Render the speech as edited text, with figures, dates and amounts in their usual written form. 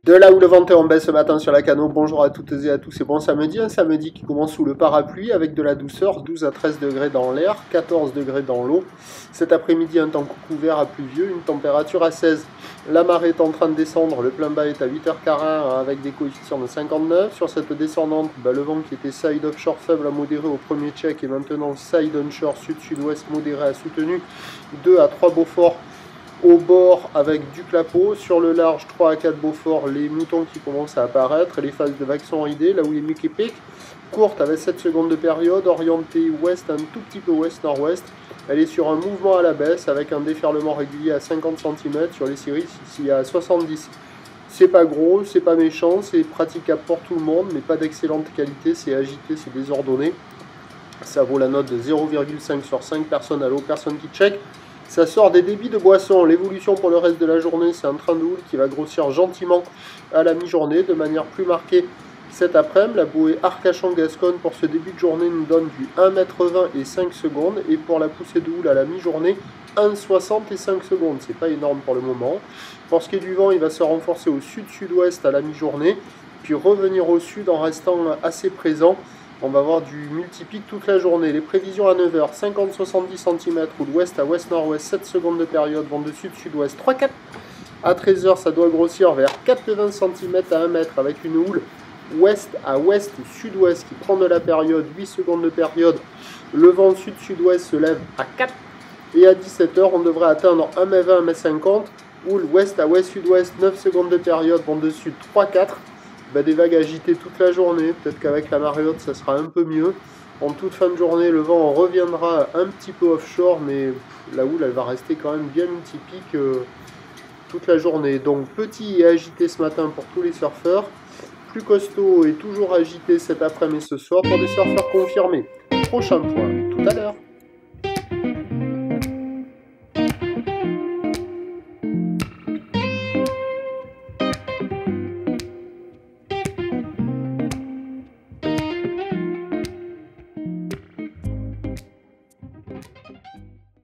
De là où le vent est en baisse ce matin sur la Cano, bonjour à toutes et à tous, c'est bon samedi, un samedi qui commence sous le parapluie avec de la douceur, 12 à 13 degrés dans l'air, 14 degrés dans l'eau. Cet après-midi, un temps couvert à pluvieux, une température à 16. La marée est en train de descendre, le plein bas est à 8h40 avec des coefficients de 59. Sur cette descendante, le vent qui était side offshore faible à modéré au premier check est maintenant side onshore sud-sud-ouest modéré à soutenu, 2 à 3 Beaufort. Au bord avec du clapot, sur le large 3 à 4 Beaufort, les moutons qui commencent à apparaître, les phases de vagues sont ridées, là où les muques piquent, courte avec 7 secondes de période, orientée ouest, un tout petit peu ouest-nord-ouest. Elle est sur un mouvement à la baisse avec un déferlement régulier à 50 cm, sur les Sirius ici à 70. C'est pas gros, c'est pas méchant, c'est praticable pour tout le monde, mais pas d'excellente qualité, c'est agité, c'est désordonné. Ça vaut la note de 0,5 sur 5 personnes à l'eau, personne qui check. Ça sort des débits de boissons. L'évolution pour le reste de la journée, c'est un train de houle qui va grossir gentiment à la mi-journée, de manière plus marquée cet après-midi. La bouée Arcachon-Gascogne pour ce début de journée nous donne du 1,20 m et 5 secondes. Et pour la poussée de houle à la mi-journée, 1,60 et 5 secondes. C'est pas énorme pour le moment. Pour ce qui est du vent, il va se renforcer au sud-sud-ouest à la mi-journée, puis revenir au sud en restant assez présent. On va avoir du multipic toute la journée. Les prévisions à 9h, 50-70 cm ou d'ouest à ouest-nord-ouest, 7 secondes de période, vent de sud-sud-ouest, 3-4. À 13h, ça doit grossir vers 4-20 cm à 1 mètre avec une houle ouest à ouest ou sud-ouest qui prend de la période, 8 secondes de période. Le vent sud-sud-ouest se lève à 4. Et à 17h, on devrait atteindre 1m20, 1m50. Houle ouest à ouest-sud-ouest, 9 secondes de période, vent de sud 3-4. Des vagues agitées toute la journée, peut-être qu'avec la marée haute ça sera un peu mieux. En toute fin de journée, le vent reviendra un petit peu offshore, mais la houle elle va rester quand même bien multipique toute la journée. Donc petit et agité ce matin pour tous les surfeurs, plus costaud et toujours agité cet après-midi et ce soir pour des surfeurs confirmés. Prochain point, tout à l'heure.